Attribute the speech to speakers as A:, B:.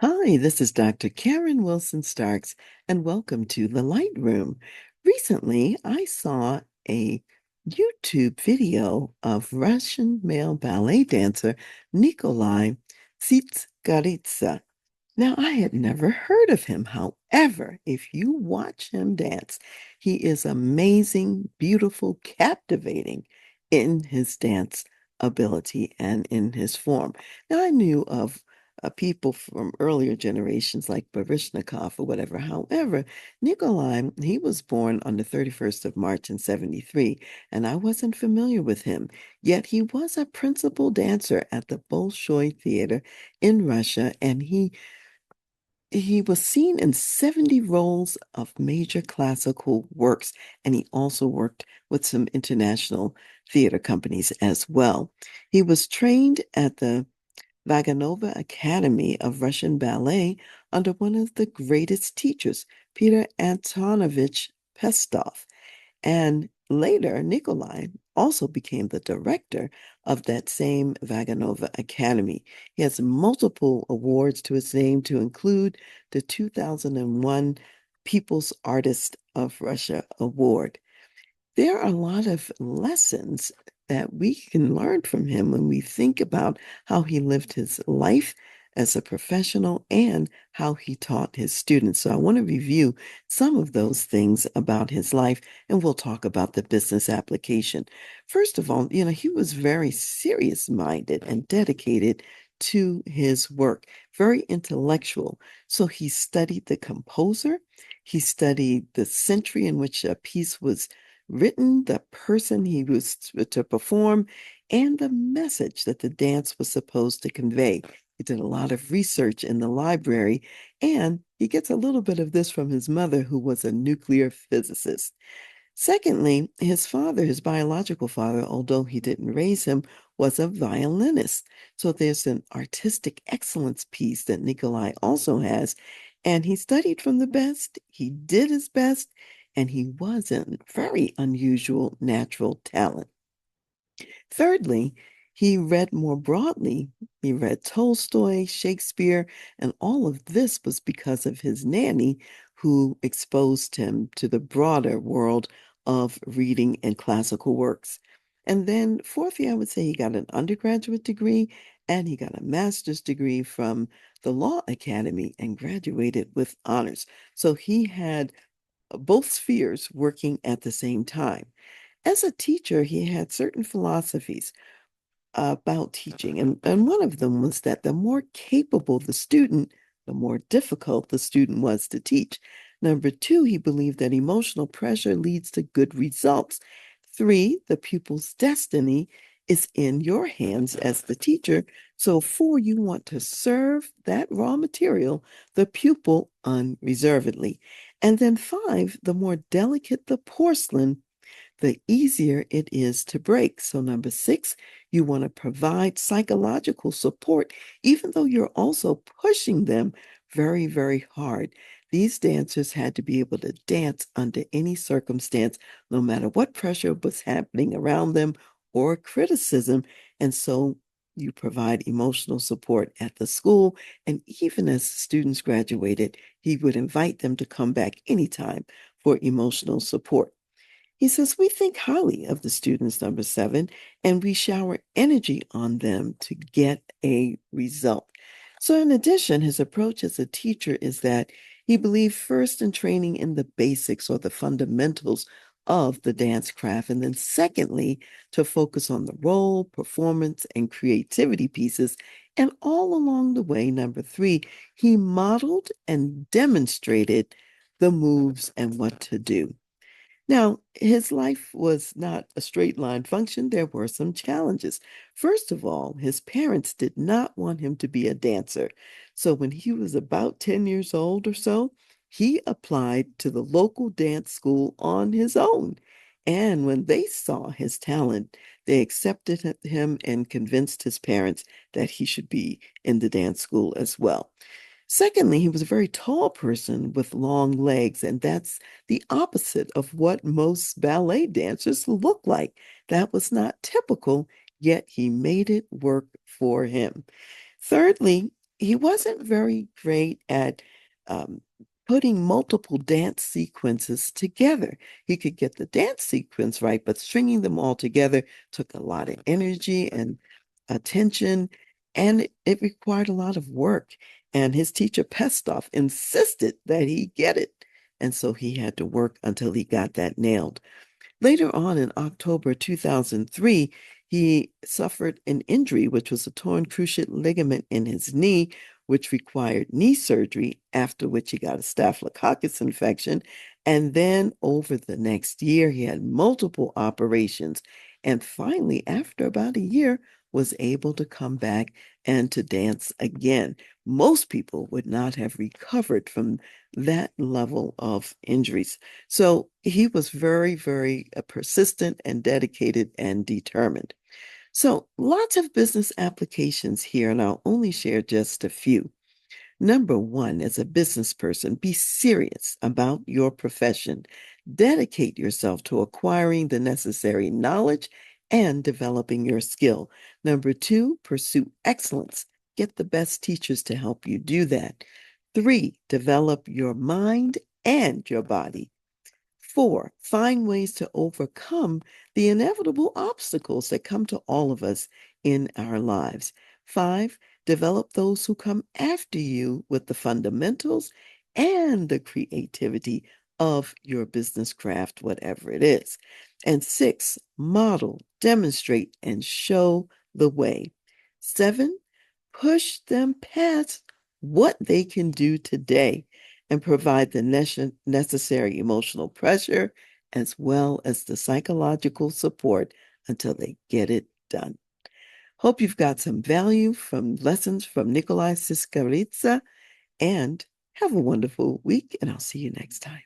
A: Hi, this is Dr. Karen Wilson Starks, and welcome to the Light Room. Recently, I saw a YouTube video of Russian male ballet dancer Nikolai Tsiskaridze. Now, I had never heard of him. However, if you watch him dance, he is amazing, beautiful, captivating in his dance ability and in his form. Now, I knew of people from earlier generations like Baryshnikov or whatever. However, Nikolai, he was born on the 31st of March in 73, and I wasn't familiar with him. Yet he was a principal dancer at the Bolshoi Theater in Russia, and he was seen in 70 roles of major classical works, and he also worked with some international theater companies as well. He was trained at the Vaganova Academy of Russian Ballet under one of the greatest teachers, Peter Antonovich Pestov. And later, Nikolai also became the director of that same Vaganova Academy. He has multiple awards to his name, to include the 2001 People's Artist of Russia Award. There are a lot of lessons that we can learn from him when we think about how he lived his life as a professional and how he taught his students. So I want to review some of those things about his life, and we'll talk about the business application. First of all, he was very serious-minded and dedicated to his work, very intellectual. So he studied the composer, he studied the century in which a piece was written, the person he was to perform, and the message that the dance was supposed to convey. He did a lot of research in the library, and he gets a little bit of this from his mother, who was a nuclear physicist. Secondly, his father, his biological father, although he didn't raise him, was a violinist. So there's an artistic excellence piece that Nikolai also has. And he studied from the best, he did his best, and he was a very unusual natural talent. Thirdly, he read more broadly. He read Tolstoy, Shakespeare, and all of this was because of his nanny, who exposed him to the broader world of reading and classical works. And then, fourthly, I would say he got an undergraduate degree and he got a master's degree from the Law Academy and graduated with honors. So he had both spheres working at the same time. As a teacher, he had certain philosophies about teaching, and one of them was that the more capable the student, the more difficult the student was to teach. Number two, he believed that emotional pressure leads to good results. Three, the pupil's destiny is in your hands as the teacher. So, four, you want to serve that raw material, the pupil, unreservedly. And then five, the more delicate the porcelain, the easier it is to break. So, number six, you want to provide psychological support, even though you're also pushing them very, very hard. These dancers had to be able to dance under any circumstance, no matter what pressure was happening around them or criticism. And so you provide emotional support at the school. And even as students graduated, he would invite them to come back anytime for emotional support. He says, we think highly of the students, number seven, and we shower energy on them to get a result. So, in addition, his approach as a teacher is that he believed first in training in the basics or the fundamentals of the dance craft, and then secondly, to focus on the role, performance, and creativity pieces. And all along the way, number three, he modeled and demonstrated the moves and what to do. Now, his life was not a straight line function. There were some challenges. First of all, his parents did not want him to be a dancer. So when he was about 10 years old or so, he applied to the local dance school on his own. And when they saw his talent, they accepted him and convinced his parents that he should be in the dance school as well. Secondly, he was a very tall person with long legs, and that's the opposite of what most ballet dancers look like. That was not typical, yet he made it work for him. Thirdly, he wasn't very great at um, putting multiple dance sequences together. He could get the dance sequence right, but stringing them all together took a lot of energy and attention, and it required a lot of work. And his teacher, Pestov, insisted that he get it. And so he had to work until he got that nailed. Later on in October 2003, he suffered an injury, which was a torn cruciate ligament in his knee, which required knee surgery, after which he got a staphylococcus infection. And then over the next year, he had multiple operations. And finally, after about a year, was able to come back and to dance again. Most people would not have recovered from that level of injuries. So he was very, very persistent and dedicated and determined. So lots of business applications here, and I'll only share just a few. Number one, as a business person, be serious about your profession. Dedicate yourself to acquiring the necessary knowledge and developing your skill. Number two, pursue excellence. Get the best teachers to help you do that. Three, develop your mind and your body. Four, find ways to overcome the inevitable obstacles that come to all of us in our lives. Five, develop those who come after you with the fundamentals and the creativity of your business craft, whatever it is. And six, model, demonstrate, and show the way. Seven, push them past what they can do today and provide the necessary emotional pressure as well as the psychological support until they get it done. Hope you've got some value from lessons from Nikolai Tsiskaridze, and have a wonderful week, and I'll see you next time.